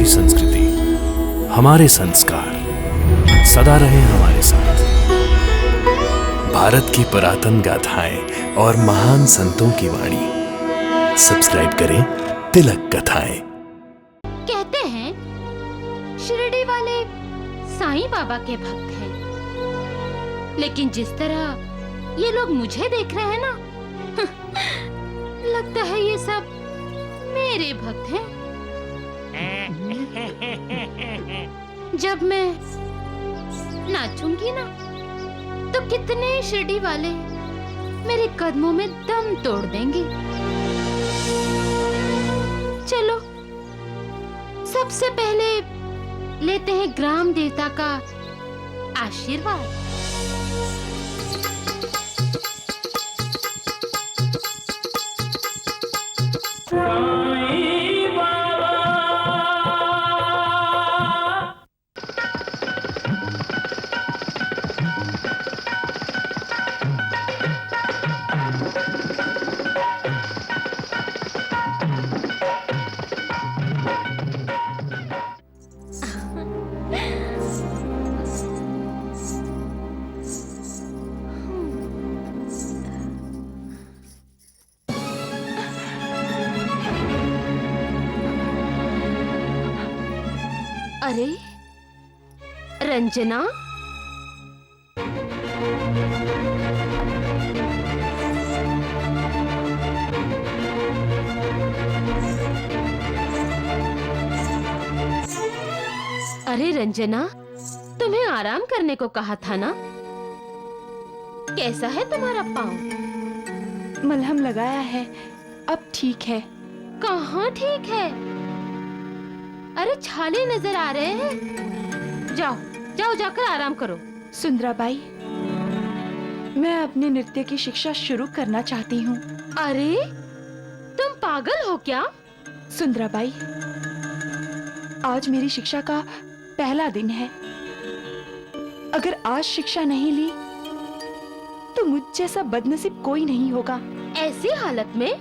हमारी संस्कृति, हमारे संस्कार सदा रहे हमारे साथ। भारत की पुरातन गाथाएं और महान संतों की वाणी। सब्सक्राइब करें तिलक कथाएं। कहते हैं शिरडी वाले साईं बाबा के भक्त हैं, लेकिन जिस तरह ये लोग मुझे देख रहे हैं ना, लगता है ये सब मेरे भक्त हैं। जब मैं नाचूंगी ना, तो कितने शिरडी वाले मेरे कदमों में दम तोड़ देंगे। चलो, सबसे पहले लेते हैं ग्राम देवता का आशीर्वाद। अरे रंजना, अरे रंजना, तुम्हें आराम करने को कहा था ना? कैसा है तुम्हारा पाँव? मलहम लगाया है, अब ठीक है। कहाँ ठीक है? अरे छाले नजर आ रहे हैं। जाओ जाओ, जाकर आराम करो। सुंदराबाई, मैं अपने नृत्य की शिक्षा शुरू करना चाहती हूँ। अरे तुम पागल हो क्या? सुंदराबाई, आज मेरी शिक्षा का पहला दिन है। अगर आज शिक्षा नहीं ली तो मुझ जैसा बदनसीब कोई नहीं होगा। ऐसी हालत में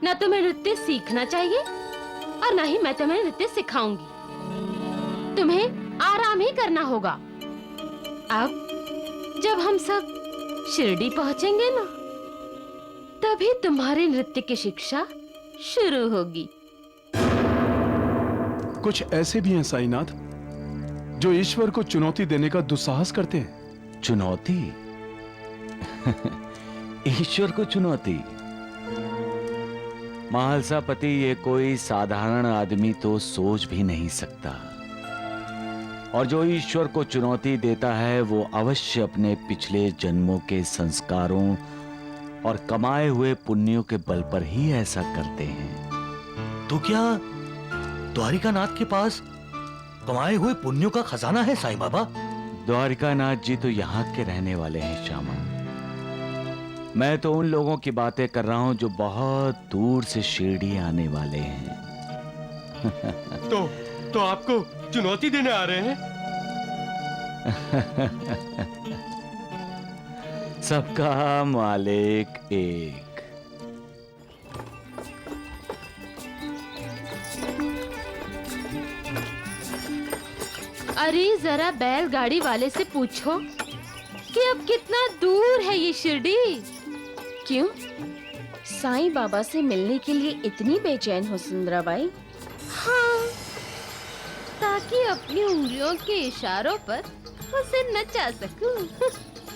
न तुम्हें नृत्य सीखना चाहिए और न ही मैं तुम्हें नृत्य सिखाऊंगी। तुम्हें आराम ही करना होगा। अब जब हम सब शिरडी पहुंचेंगे ना, तभी तुम्हारे नृत्य की शिक्षा शुरू होगी। कुछ ऐसे भी हैं साईनाथ, जो ईश्वर को चुनौती देने का दुस्साहस करते हैं। चुनौती? ईश्वर को चुनौती? महालसापति, ये कोई साधारण आदमी तो सोच भी नहीं सकता। और जो ईश्वर को चुनौती देता है वो अवश्य अपने पिछले जन्मों के संस्कारों और कमाए हुए पुण्यों के बल पर ही ऐसा करते हैं। तो क्या द्वारिकानाथ के पास कमाए हुए पुण्यों का खजाना है साईं बाबा? द्वारिकानाथ जी तो यहाँ के रहने वाले हैं श्यामा। मैं तो उन लोगों की बातें कर रहा हूं जो बहुत दूर से शिरडी आने वाले हैं। तो आपको चुनौती देने आ रहे हैं? सबका मालिक एक। अरे जरा बैलगाड़ी वाले से पूछो कि अब कितना दूर है ये शिरडी। क्यों? साईं बाबा से मिलने के लिए इतनी बेचैन हो सुंदराबाई? हाँ, ताकि अपनी उंगलियों के इशारों पर उसे नचा सकूं।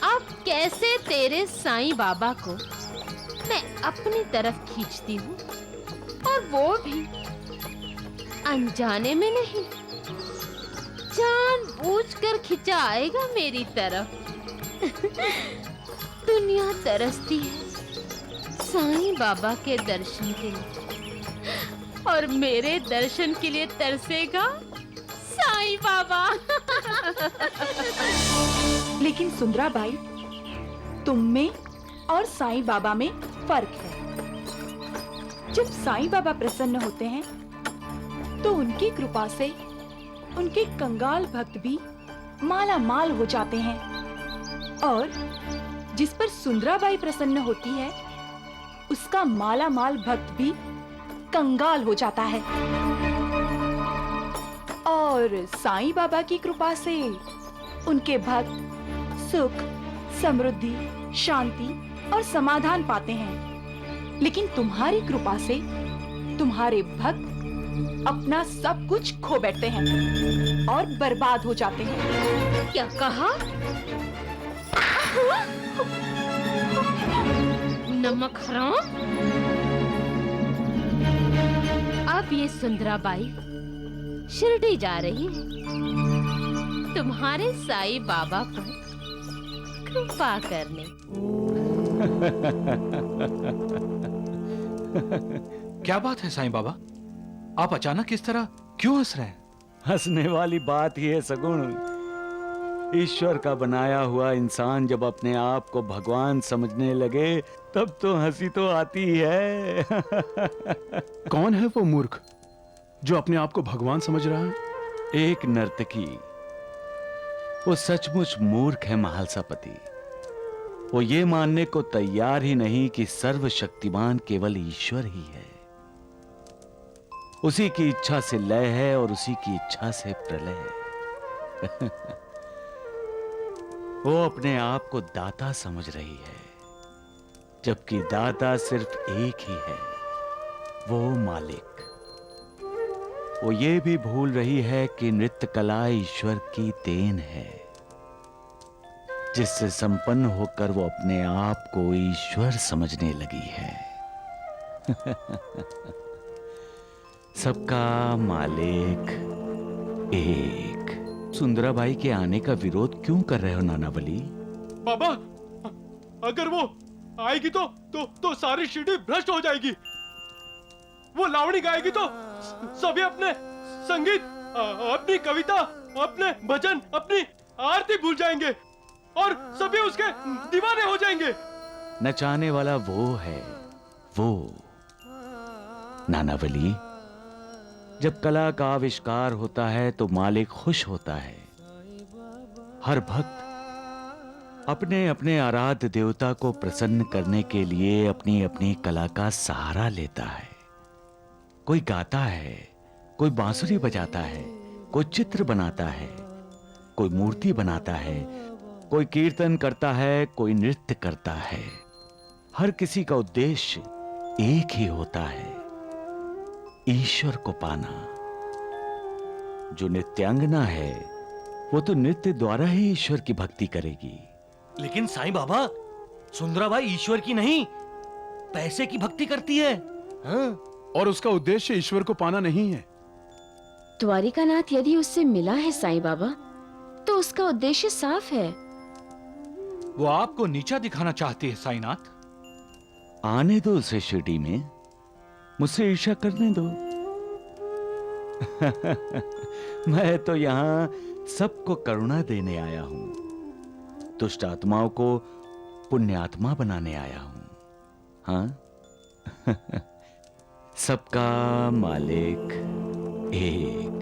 अब कैसे तेरे साईं बाबा को मैं अपनी तरफ खींचती हूँ, और वो भी अनजाने में नहीं, जानबूझकर खिंचा आएगा मेरी तरफ। दुनिया तरसती है साईं बाबा के दर्शन के लिए, और मेरे दर्शन के लिए तरसेगा साईं बाबा। लेकिन सुंदराबाई, तुम में और साईं बाबा में फर्क है। जब साईं बाबा प्रसन्न होते हैं तो उनकी कृपा से उनके कंगाल भक्त भी माला माल हो जाते हैं, और जिस पर सुंदराबाई प्रसन्न होती है उसका माला माल भक्त भी कंगाल हो जाता है। और साईं बाबा की कृपा से उनके भक्त सुख, समृद्धि, शांति और समाधान पाते हैं। लेकिन तुम्हारी कृपा से तुम्हारे भक्त अपना सब कुछ खो बैठते हैं और बर्बाद हो जाते हैं। क्या कहा? नमक हराम। अब ये सुंदराबाई शिरडी जा रही है तुम्हारे साईं बाबा पर कृपा करने। क्या बात है साईं बाबा, आप अचानक इस तरह क्यों हंस रहे हैं? हंसने वाली बात ही है सगुण। ईश्वर का बनाया हुआ इंसान जब अपने आप को भगवान समझने लगे तब तो हंसी तो आती है। कौन है वो मूर्ख जो अपने आप को भगवान समझ रहा है? एक नर्तकी। वो सचमुच मूर्ख है महालसापति। वो ये मानने को तैयार ही नहीं कि सर्वशक्तिमान केवल ईश्वर ही है। उसी की इच्छा से लय है और उसी की इच्छा से प्रलय है। वो अपने आप को दाता समझ रही है, जबकि दाता सिर्फ एक ही है, वो मालिक। वो ये भी भूल रही है कि नृत्य कला ईश्वर की देन है, जिससे संपन्न होकर वो अपने आप को ईश्वर समझने लगी है। सबका मालिक एक। सुंदराबाई के आने का विरोध क्यों कर रहे हो नानावली? बाबा, अगर वो आएगी तो सारी शिरडी भ्रष्ट हो जाएगी। वो लावणी गाएगी तो सभी अपने संगीत, अपनी कविता, अपने भजन, अपनी आरती भूल जाएंगे और सभी उसके दीवाने हो जाएंगे। नचाने वाला वो है, वो। नानावली, जब कला का आविष्कार होता है तो मालिक खुश होता है। हर भक्त अपने अपने आराध्य देवता को प्रसन्न करने के लिए अपनी अपनी कला का सहारा लेता है। कोई गाता है, कोई बांसुरी बजाता है, कोई चित्र बनाता है, कोई मूर्ति बनाता है, कोई कीर्तन करता है, कोई नृत्य करता है। हर किसी का उद्देश्य एक ही होता है, ईश्वर को पाना। जो नृत्यांगना है वो तो नृत्य द्वारा ही ईश्वर की भक्ति करेगी। लेकिन साईं बाबा, सुंदराबाई ईश्वर की नहीं, पैसे की भक्ति करती है। हाँ? और उसका उद्देश्य ईश्वर को पाना नहीं है। द्वारिकानाथ यदि उससे मिला है साईं बाबा, तो उसका उद्देश्य साफ है। वो आपको नीचा दिखाना चाहती है साईनाथ। आने दो उसे शिरडी में, मुझसे ईर्ष्या करने दो। मैं तो यहां सबको करुणा देने आया हूं, दुष्ट आत्माओं को पुण्यात्मा बनाने आया हूं। हाँ? सबका मालिक एक।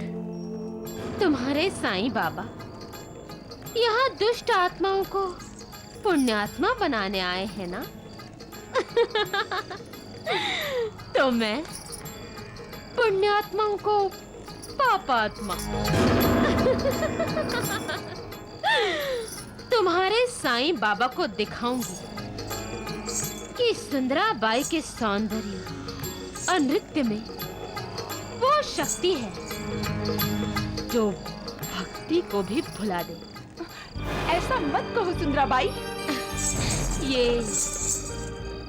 तुम्हारे साईं बाबा यहाँ दुष्ट आत्माओं को पुण्यात्मा बनाने आए हैं ना? तो मैं पुण्यात्माओं को पापात्मा। तुम्हारे साईं बाबा को दिखाऊंगी कि सुंदराबाई के सौंदर्य और नृत्य में वो शक्ति है जो भक्ति को भी भुला दे। ऐसा मत कहो सुंदराबाई। ये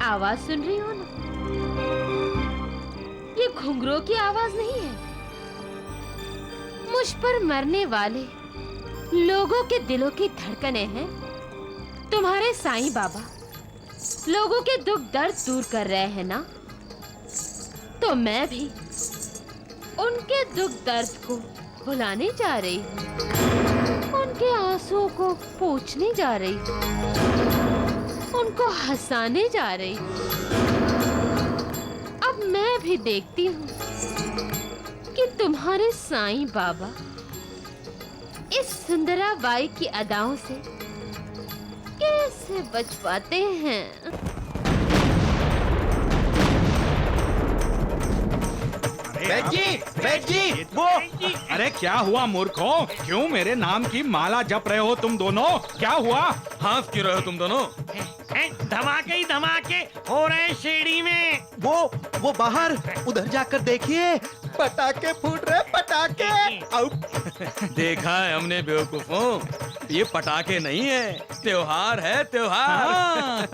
आवाज सुन रही हो ना? ये घुंघरू की आवाज नहीं है। मुझ पर मरने वाले लोगों के दिलों की धड़कनें हैं। तुम्हारे साईं बाबा लोगों के दुख दर्द दूर कर रहे हैं ना? तो मैं भी उनके दुख दर्द को भुलाने जा रही हूँ। उनके आंसुओं को पोंछने जा रही हूँ, उनको हंसाने जा रही हूँ। अब मैं भी देखती हूँ कि तुम्हारे साईं बाबा इस सुंदराबाई की अदाओं से कैसे बच पाते हैं। बैठ जी वो। अरे क्या हुआ मूर्खों, क्यों मेरे नाम की माला जप रहे हो तुम दोनों? क्या हुआ? हंस क्यों रहे हो तुम दोनों? धमाके ही धमाके हो रहे हैं शिरडी में। वो बाहर उधर जाकर देखिए, पटाखे फूट रहे, पटाखे। देखा है हमने बेवकूफों, ये पटाखे नहीं है, त्योहार है, त्योहार।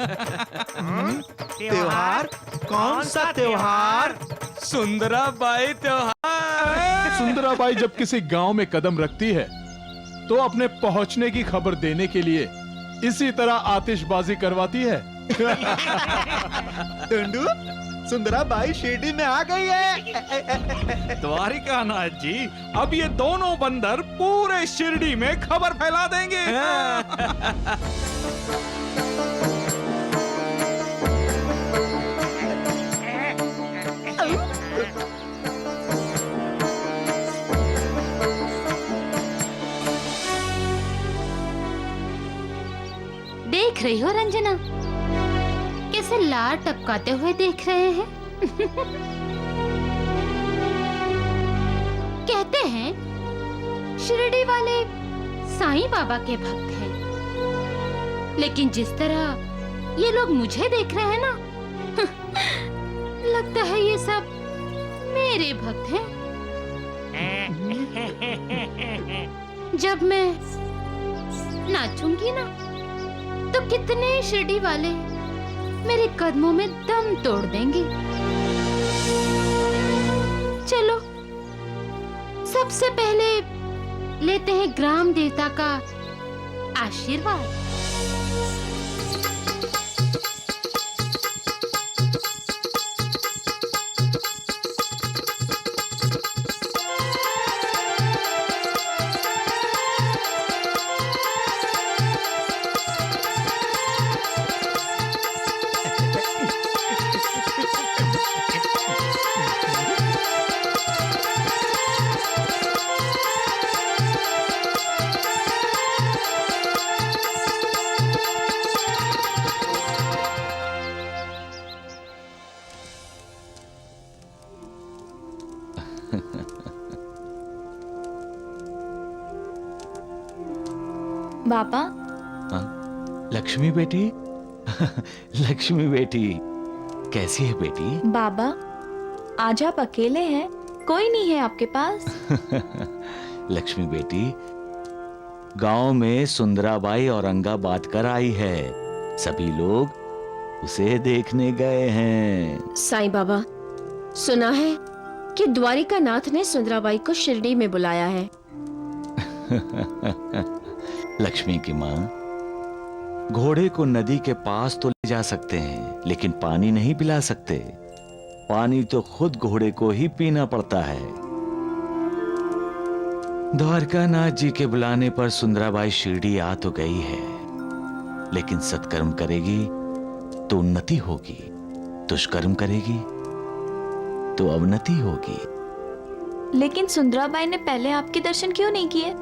त्योहार? कौन सा त्योहार? सुंदराबाई त्योहार। सुंदराबाई जब किसी गांव में कदम रखती है तो अपने पहुंचने की खबर देने के लिए इसी तरह आतिशबाजी करवाती है। टुंडू, सुंदराबाई शिरडी में आ गई है। द्वारिकानाथ जी, अब ये दोनों बंदर पूरे शिरडी में खबर फैला देंगे। देख रही हो रंजना, कैसे लार टपकाते हुए देख रहे हैं। कहते हैं शिरडी वाले साईं बाबा के भक्त हैं, लेकिन जिस तरह ये लोग मुझे देख रहे हैं ना, लगता है ये सब मेरे भक्त हैं। जब मैं नाचूंगी ना, तो कितने शिरडी वाले मेरे कदमों में दम तोड़ देंगे। चलो, सबसे पहले लेते हैं ग्राम देवता का आशीर्वाद। बाबा। लक्ष्मी बेटी। लक्ष्मी बेटी, कैसी है बेटी? बाबा, आज आप अकेले हैं, कोई नहीं है आपके पास? लक्ष्मी बेटी, गांव में सुंदराबाई औरंगाबाद कर आई है, सभी लोग उसे देखने गए हैं। साईं बाबा, सुना है कि द्वारिका नाथ ने सुंदराबाई को शिरडी में बुलाया है। लक्ष्मी की माँ, घोड़े को नदी के पास तो ले जा सकते हैं, लेकिन पानी नहीं पिला सकते। पानी तो खुद घोड़े को ही पीना पड़ता है। द्वारकानाथ जी के बुलाने पर सुंदराबाई शिरडी आ तो गई है, लेकिन सत्कर्म करेगी तो उन्नति होगी, दुष्कर्म करेगी तो अवनति होगी। लेकिन सुंदराबाई ने पहले आपके दर्शन क्यों नहीं किए?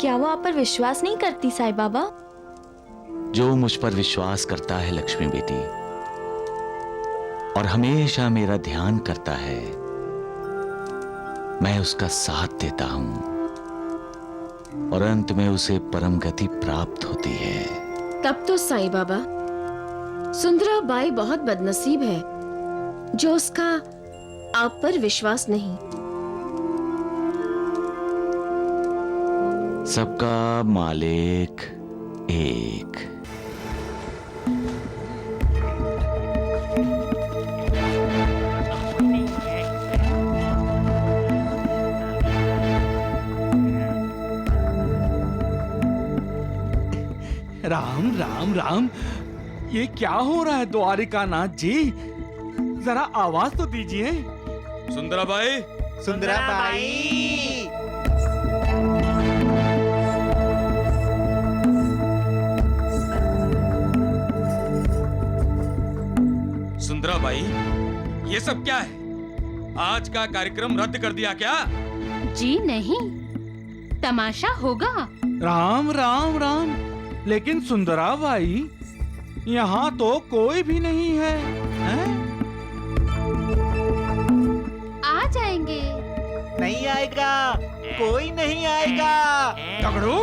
क्या वो आप पर विश्वास नहीं करती साईं बाबा? जो मुझ पर विश्वास करता है लक्ष्मी बेटी, और हमेशा मेरा ध्यान करता है, मैं उसका साथ देता हूं, और अंत में उसे परम गति प्राप्त होती है। तब तो साईं बाबा, सुंदराबाई बहुत बदनसीब है जो उसका आप पर विश्वास नहीं। सबका मालिक एक। राम राम राम, ये क्या हो रहा है द्वारिकानाथ जी? जरा आवाज तो दीजिए। सुंदराबाई, सुंदराबाई। सुंदराबाई, ये सब क्या है? आज का कार्यक्रम रद्द कर दिया क्या? जी नहीं, तमाशा होगा। राम राम राम, लेकिन सुंदराबाई, यहाँ तो कोई भी नहीं है, हैं? आ जाएंगे। नहीं आएगा, कोई नहीं आएगा। तगड़ू,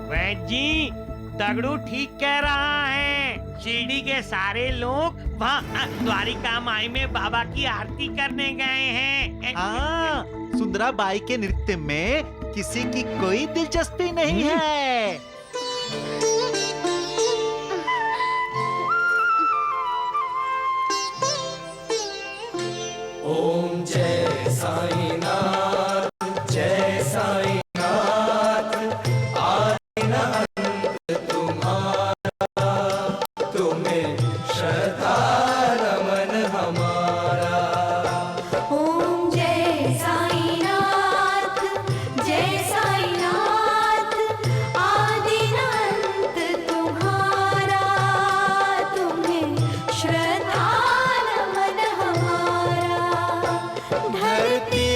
वैद्य जी, तगड़ू ठीक कह रहा है। शिरडी के सारे लोग वहाँ द्वारिका माई में बाबा की आरती करने गए हैं। हाँ, सुंदराबाई के नृत्य में किसी की कोई दिलचस्पी नहीं है। ओम जय साईनाथ, जय साईनाथ। आदिनाथ तुम्हारा, तुम्हें श्रद्धा नमन हमारा। ओम जय साईनाथ, जय साईनाथ। आदिनाथ तुम्हारा, तुम्हें श्रद्धा नमन हमारा। धरती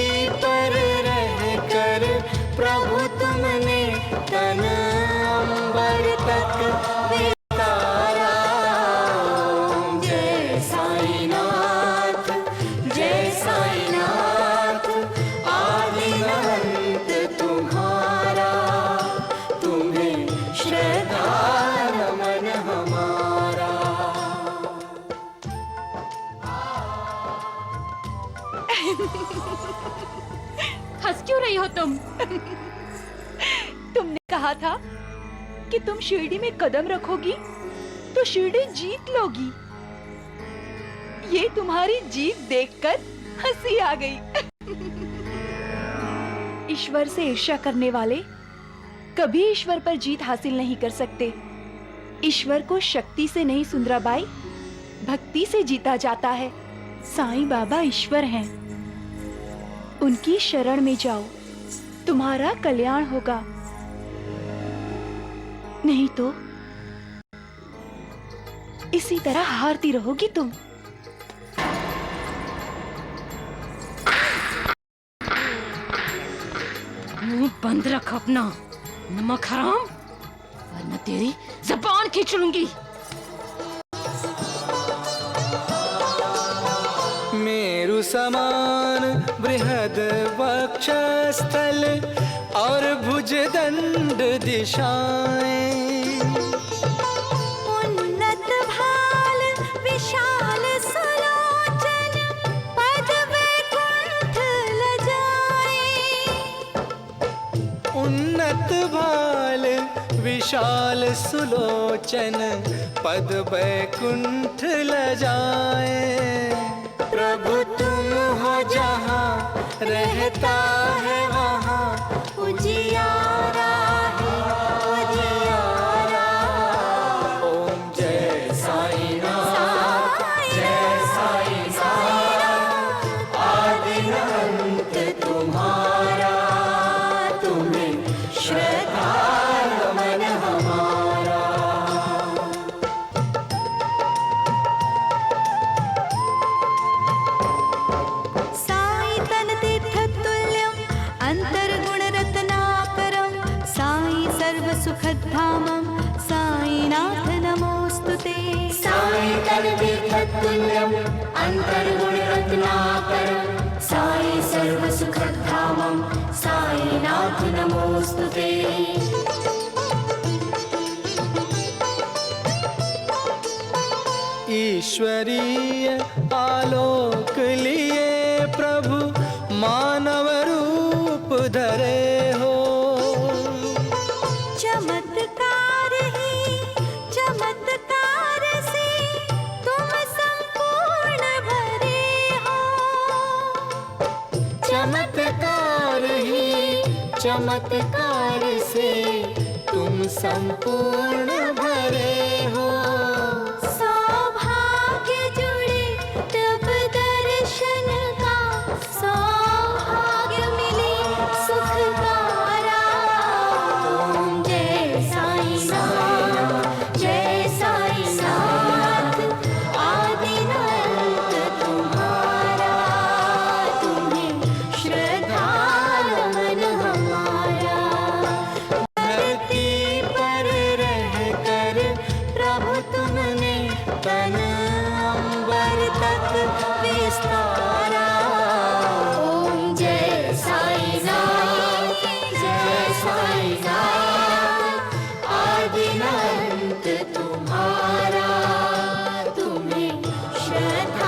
पर रहकर प्रभु तुमने तन अंबर तक विस्तारा। ओम जय साईनाथ, जय साईनाथ। आदिनाथ तुम्हारा, तुम्हें श्रद्धा नमन हमारा। हंस क्यों रही हो तुम? तुमने कहा था कि तुम शिरडी में कदम रखोगी तो शिरडी जीत लोगी। ये तुम्हारी जीत देखकर हंसी आ गई। ईश्वर से ईर्ष्या करने वाले कभी ईश्वर पर जीत हासिल नहीं कर सकते। ईश्वर को शक्ति से नहीं सुंदराबाई, भक्ति से जीता जाता है। साईं बाबा ईश्वर हैं, उनकी शरण में जाओ, तुम्हारा कल्याण होगा। नहीं तो इसी तरह हारती रहोगी तुम। मुंह बंद रख अपना, नमक हराम, वरना तेरी ज़बान खींच लूंगी। मेरु समान बृहद वक्षस्थल और भुजदंड दिशाएं। उन्नत भाल विशाल सुलोचन पद वैकुंठ लजाए। उन्नत भाल विशाल सुलोचन पद वैकुंठ लजाए। प्रभु तुम हो जहाँ रहता है वहाँ उजियारा है, उजियारा। ओम जय साईनाथ, जय साईनाथ। आदिनाथ तुम्हारा, तुम्हें श्रद्धा नमन हमारा। साई तन तीर्थ तुल्यं अंतर्गुण रत्नाकरं। साई सर्व सुखधामं, साईनाथ नमोस्तुते। साई तन तीर्थतुल्यं अंतर्गुण रत्नाकरं। साई सर्व सुखधामं, साईनाथ नमोस्तुते। ईश्वरीय आलोक लिए प्रभु मानव रूप धरे हो। चमत्कार ही चमत्कार से तुम संपूर्ण भरे हो। चमत्कार ही चमत्कार से तुम संपूर्ण भरे हो। सौभाग्य जुड़े तब दर्शन का, सौभाग्य मिले सुखकारा। ओम जय साईनाथ, जय साईनाथ। आदिनाथ तुम्हारा, तुम्हें श्रद्धा नमन हमारा। धरती पर रहकर प्रभु श्रद्धा